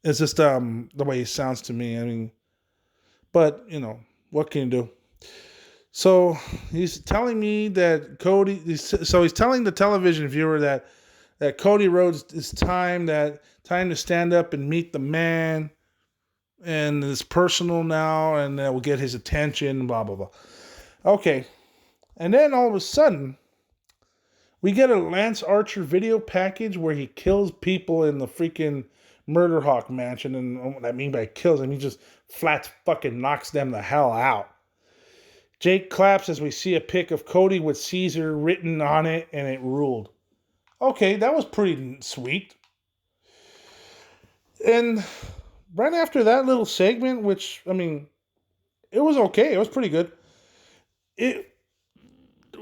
Speaker 1: just the way he sounds to me. I mean, but what can you do? So he's telling me that he's telling the television viewer that Cody Rhodes is time to stand up and meet the man. And it's personal now, and that will get his attention, blah, blah, blah. Okay. And then all of a sudden, we get a Lance Archer video package where he kills people in the freaking Murder Hawk mansion. And what I mean by kills, I mean just flat fucking knocks them the hell out. Jake claps as we see a pic of Cody with Caesar written on it, and it ruled. Okay, that was pretty sweet. And right after that little segment, which, I mean, it was okay. It was pretty good.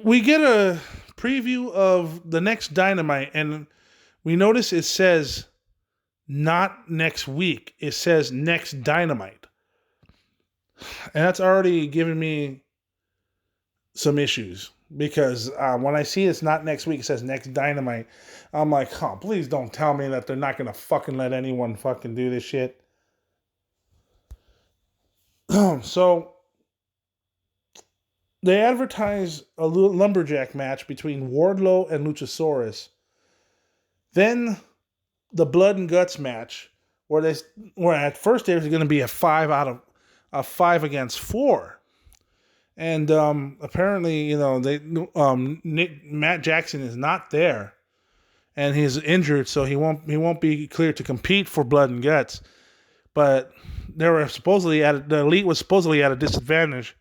Speaker 1: We get a preview of the next Dynamite, and we notice it says not next week. It says next Dynamite. And that's already given me some issues because when I see it's not next week, it says next Dynamite. I'm like, oh, please don't tell me that they're not going to fucking let anyone fucking do this shit. So they advertise a lumberjack match between Wardlow and Luchasaurus. Then the blood and guts match, where at first there was going to be a 5 against 4, and apparently Matt Jackson is not there, and he's injured, so he won't be cleared to compete for blood and guts. But the Elite was supposedly at a disadvantage,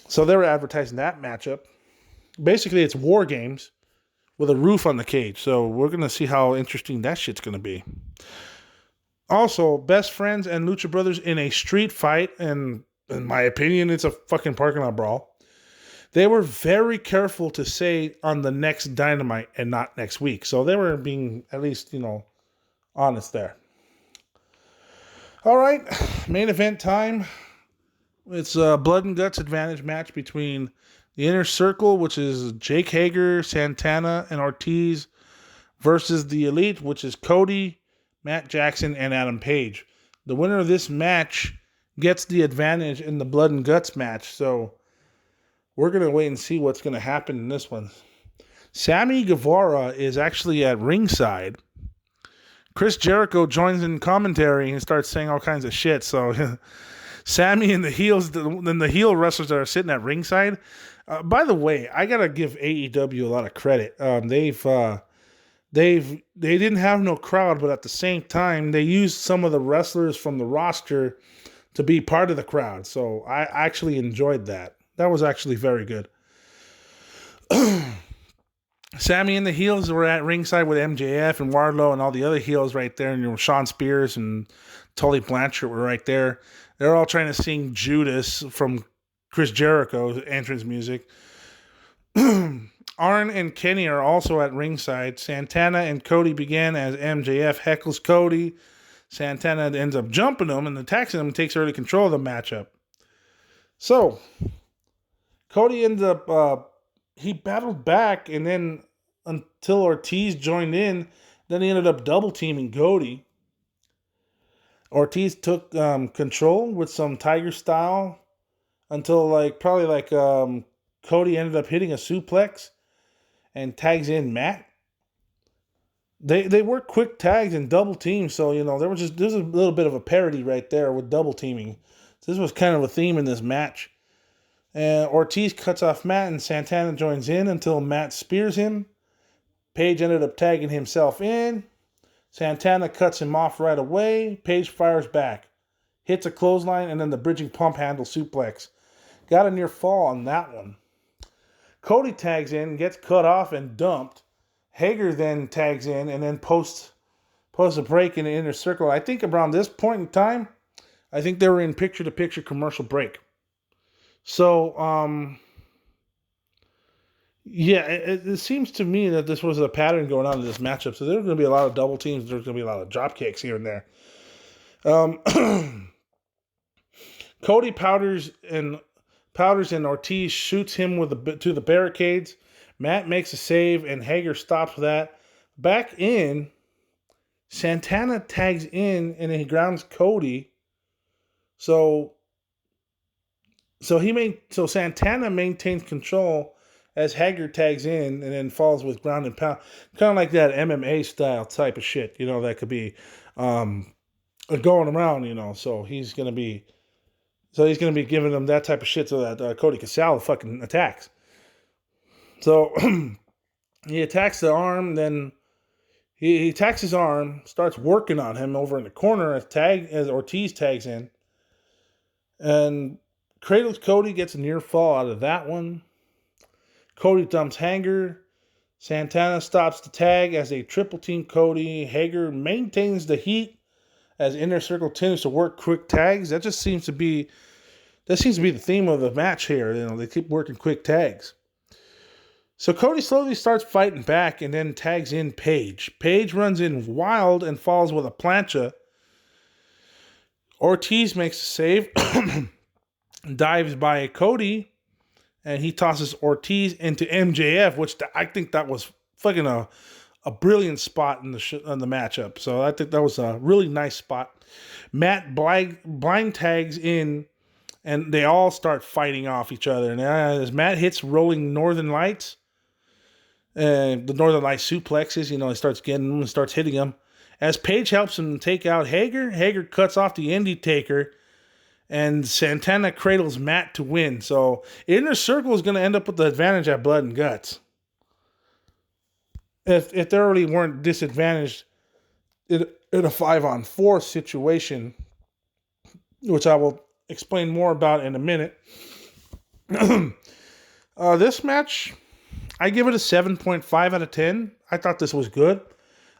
Speaker 1: so they were advertising that matchup. Basically, it's War Games with a roof on the cage. So we're going to see how interesting that shit's going to be. Also, Best Friends and Lucha Brothers in a street fight. And in my opinion, it's a fucking parking lot brawl. They were very careful to say on the next Dynamite and not next week. So they were being at least, honest there. All right. Main event time. It's a blood and guts advantage match between the Inner Circle, which is Jake Hager, Santana, and Ortiz, versus the Elite, which is Cody, Matt Jackson, and Adam Page. The winner of this match gets the advantage in the blood and guts match. So we're going to wait and see what's going to happen in this one. Sammy Guevara is actually at ringside. Chris Jericho joins in commentary and starts saying all kinds of shit. So Sammy and the heel wrestlers that are sitting at ringside. By the way, I gotta give AEW a lot of credit. They didn't have no crowd, but at the same time, they used some of the wrestlers from the roster to be part of the crowd. So I actually enjoyed that. That was actually very good. Sammy and the heels were at ringside with MJF and Wardlow and all the other heels right there. And Sean Spears and Tully Blanchard were right there. They're all trying to sing Judas from Chris Jericho's entrance music. Arn and Kenny are also at ringside. Santana and Cody begin as MJF heckles Cody. Santana ends up jumping him and attacking him and takes early control of the matchup. So, Cody ends up, he battled back and then until Ortiz joined in, then he ended up double teaming Cody. Ortiz took control with some Tiger style until Cody ended up hitting a suplex and tags in Matt. They work quick tags and double teams, so there's a little bit of a parody right there with double teaming. So this was kind of a theme in this match. And Ortiz cuts off Matt and Santana joins in until Matt spears him. Page ended up tagging himself in. Santana cuts him off right away. Page fires back. Hits a clothesline and then the bridging pump handle suplex. Got a near fall on that one. Cody tags in, gets cut off and dumped. Hager then tags in and then posts a break in the Inner Circle. I think around this point in time, I think they were in picture-to-picture commercial break. So, it seems to me that this was a pattern going on in this matchup. So there's going to be a lot of double teams. There's going to be a lot of drop kicks here and there. Cody powders and Ortiz shoots him to the barricades. Matt makes a save and Hager stops that. Back in, Santana tags in and he grounds Cody. So Santana maintains control as Hager tags in and then falls with ground and pound. Kind of like that MMA style type of shit, that could be going around, so he's going to be giving them that type of shit so that Cody Casale fucking attacks. So he attacks the arm, then he attacks his arm, starts working on him over in the corner as Ortiz tags in. And cradles Cody, gets a near fall out of that one. Cody dumps Hager. Santana stops the tag as they triple team Cody. Hager maintains the heat as Inner Circle tends to work quick tags. That seems to be the theme of the match here. They keep working quick tags. So Cody slowly starts fighting back and then tags in Paige. Paige runs in wild and falls with a plancha. Ortiz makes a save, dives by Cody, and he tosses Ortiz into MJF, which I think that was fucking a brilliant spot in the matchup. So I think that was a really nice spot. Matt blind tags in, and they all start fighting off each other. And as Matt hits rolling Northern Lights, the Northern Light suplexes, he starts getting them and starts hitting them. As Paige helps him take out Hager cuts off the Indie Taker, and Santana cradles Matt to win. So Inner Circle is going to end up with the advantage at Blood and Guts. If they already weren't disadvantaged in a 5-on-4 situation, which I will explain more about in a minute. This match, I give it a 7.5 out of 10. I thought this was good.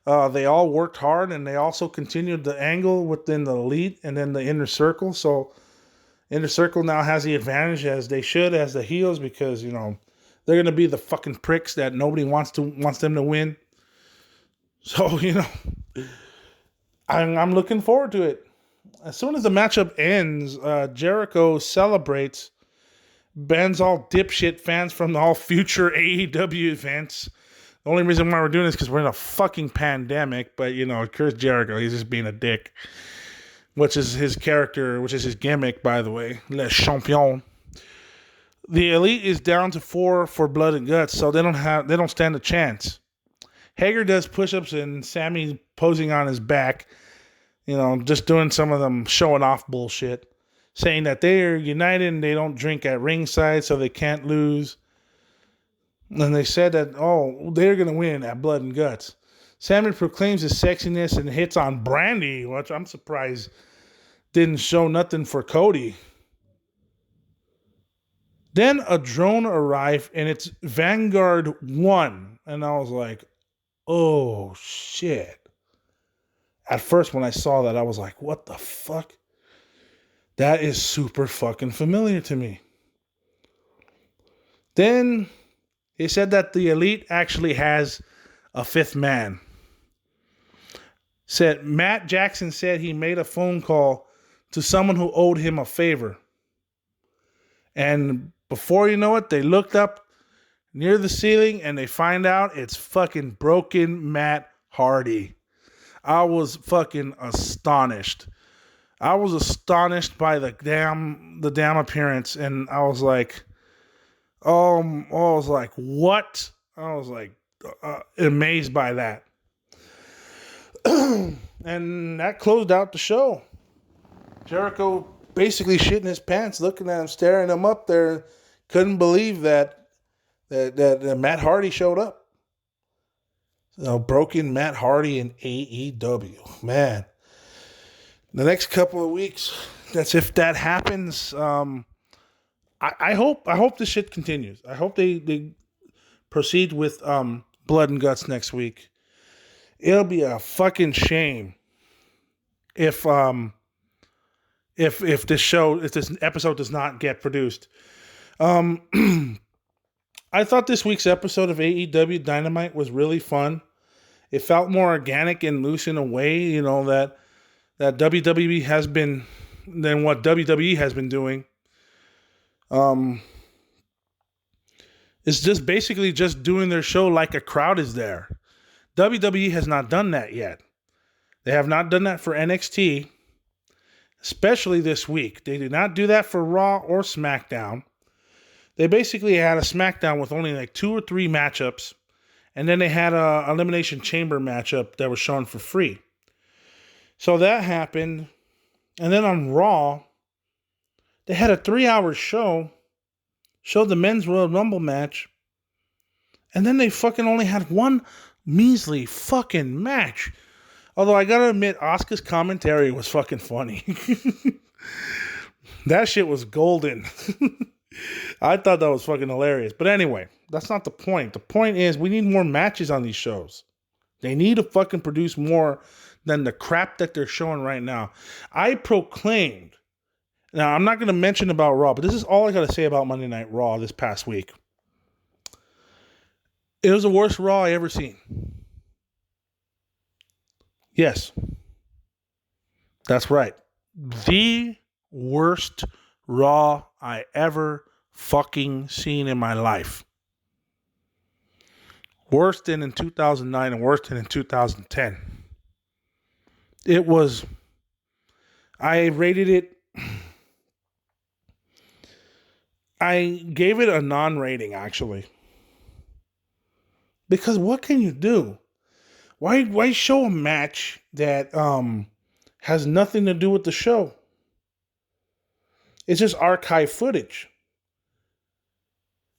Speaker 1: They all worked hard, and they also continued the angle within the Elite and then the Inner Circle. So Inner Circle now has the advantage, as they should, as the heels, because they're gonna be the fucking pricks that nobody wants them to win. So I'm looking forward to it. As soon as the matchup ends, Jericho celebrates, bans all dipshit fans from all future AEW events. The only reason why we're doing this is because we're in a fucking pandemic. But, Chris Jericho, he's just being a dick. Which is his character, which is his gimmick, by the way. Le Champion. The Elite is down to 4 for Blood and Guts, so they don't stand a chance. Hager does push-ups and Sammy posing on his back. Just doing some of them showing off bullshit. Saying that they're united and they don't drink at ringside, so they can't lose. And they said that, they're going to win at Blood and Guts. Sammy proclaims his sexiness and hits on Brandy, which I'm surprised didn't show nothing for Cody. Then a drone arrived, and it's Vanguard 1. And I was like, oh, shit. At first, when I saw that, I was like, what the fuck? That is super fucking familiar to me. Then he said that the Elite actually has a 5th man. Said Matt Jackson said he made a phone call to someone who owed him a favor. And before you know it, they looked up near the ceiling and they find out it's fucking broken Matt Hardy. I was fucking astonished. I was astonished by the damn appearance, and I was like, what? I was like amazed by that. And that closed out the show. Jericho basically shitting his pants, looking at him, staring him up there. Couldn't believe that Matt Hardy showed up. Broken Matt Hardy in AEW. Man. The next couple of weeks, that's if that happens. I hope this shit continues. I hope they proceed with Blood and Guts next week. It'll be a fucking shame if this episode does not get produced. I thought this week's episode of AEW Dynamite was really fun. It felt more organic and loose in a way, that WWE has been than what WWE has been doing. It's just basically just doing their show like a crowd is there. WWE has not done that yet. They have not done that for NXT, especially this week. They did not do that for Raw or SmackDown. They basically had a SmackDown with only like 2 or 3 matchups, and then they had a Elimination Chamber matchup that was shown for free. So that happened, and then on Raw, they had a 3-hour show, showed the Men's Royal Rumble match, and then they fucking only had one measly fucking match. Although I gotta admit, Asuka's commentary was fucking funny. That shit was golden. I thought that was fucking hilarious. But anyway, that's not the point. The point is we need more matches on these shows. They need to fucking produce more than the crap that they're showing right now. I proclaimed, now I'm not going to mention about Raw, but this is all I got to say about Monday Night Raw this past week. It was the worst Raw I ever seen. Yes, that's right. The worst Raw I ever fucking seen in my life. Worse than in 2009 and worse than in 2010. It was, I rated it, I gave it a non-rating actually. Because what can you do? Why show a match that has nothing to do with the show? It's just archive footage.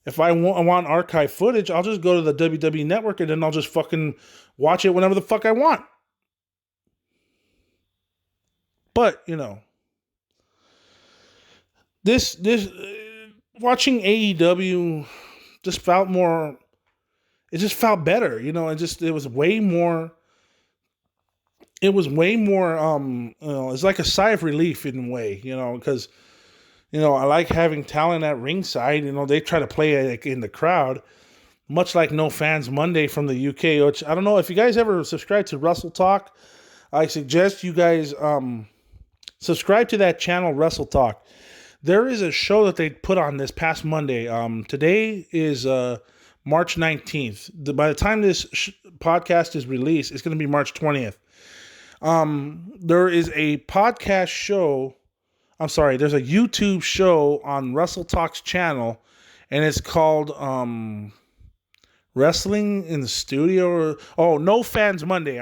Speaker 1: If I want archive footage, I'll just go to the WWE Network and then I'll just fucking watch it whenever the fuck I want. But, this watching AEW just felt more, it just felt better, it was way more it's like a sigh of relief in a way, because I like having talent at ringside. They try to play it in the crowd, much like No Fans Monday from the UK, which I don't know if you guys ever subscribe to Wrestle Talk. I suggest you guys subscribe to that channel, Wrestle Talk. There is a show that they put on this past Monday. Today is March 19th. By the time this podcast is released, it's going to be March 20th. There is a podcast show. There's a YouTube show on Wrestle Talk's channel, and it's called Wrestling in the Studio. No Fans Monday.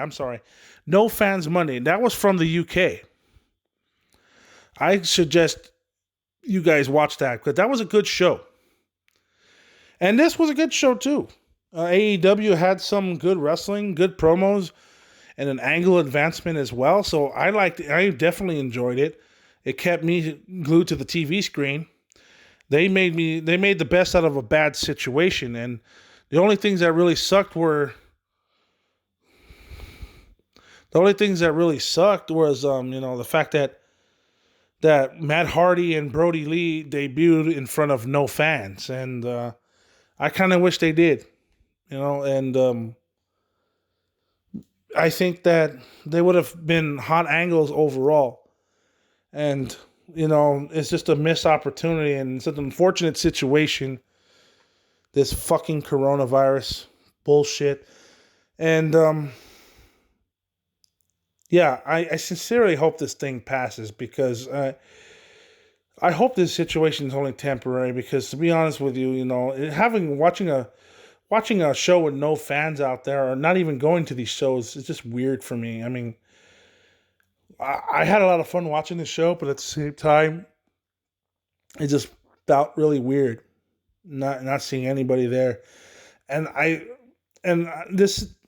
Speaker 1: No Fans Monday. That was from the UK. I suggest you guys watch that because that was a good show. And this was a good show too. AEW had some good wrestling, good promos, and an angle advancement as well. So I definitely enjoyed it. It kept me glued to the TV screen. They made the best out of a bad situation, and the only things that really sucked was the fact that Matt Hardy and Brody Lee debuted in front of no fans, and I kind of wish they did, and I think that they would have been hot angles overall. And, it's just a missed opportunity, and it's an unfortunate situation, this fucking coronavirus bullshit. And, I sincerely hope this thing passes because I hope this situation is only temporary because, to be honest with you, watching a show with no fans out there or not even going to these shows is just weird for me. I mean, I had a lot of fun watching the show, but at the same time, it just felt really weird not seeing anybody there. And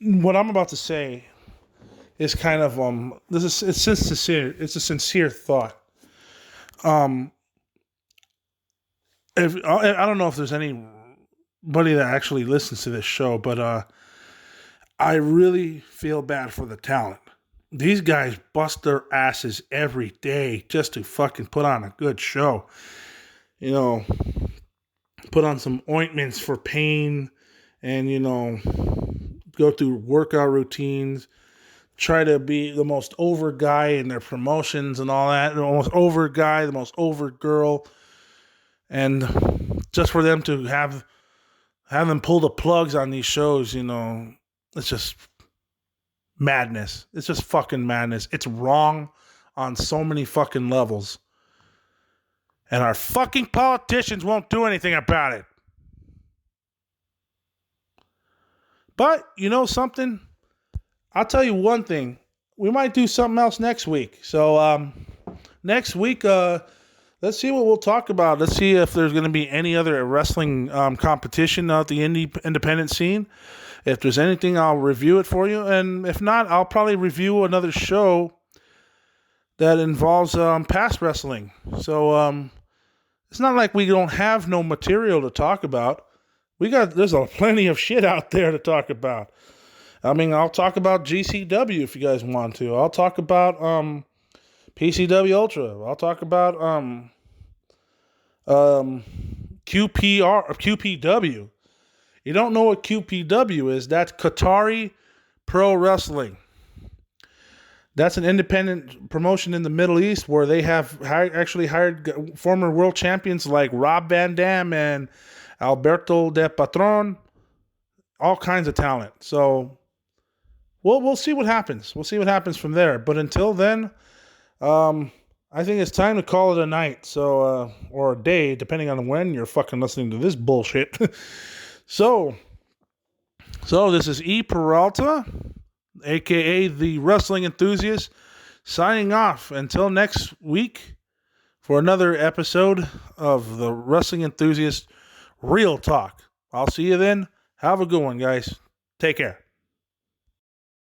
Speaker 1: what I'm about to say is kind of it's sincere. It's a sincere thought. I don't know if there's anybody that actually listens to this show, but I really feel bad for the talent. These guys bust their asses every day just to fucking put on a good show. Put on some ointments for pain and, go through workout routines. Try to be the most over guy in their promotions and all that. The most over guy, the most over girl. And just for them to have them pull the plugs on these shows, it's just madness. It's just fucking madness. It's wrong on so many fucking levels. And our fucking politicians won't do anything about it. But, something? I'll tell you one thing. We might do something else next week. So, next week, let's see what we'll talk about. Let's see if there's going to be any other wrestling competition at the independent scene. If there's anything, I'll review it for you. And if not, I'll probably review another show that involves past wrestling. So it's not like we don't have no material to talk about. There's plenty of shit out there to talk about. I mean, I'll talk about GCW if you guys want to. I'll talk about PCW Ultra. I'll talk about QPR or QPW. You don't know what QPW is? That's Qatari Pro Wrestling. That's an independent promotion in the Middle East where they have actually hired former world champions like Rob Van Dam and Alberto De Patron. All kinds of talent. So we'll see what happens. We'll see what happens from there. But until then, I think it's time to call it a night. So or a day, depending on when you're fucking listening to this bullshit. So this is E. Peralta, a.k.a. the Wrestling Enthusiast, signing off until next week for another episode of the Wrestling Enthusiast Real Talk. I'll see you then. Have a good one, guys. Take care.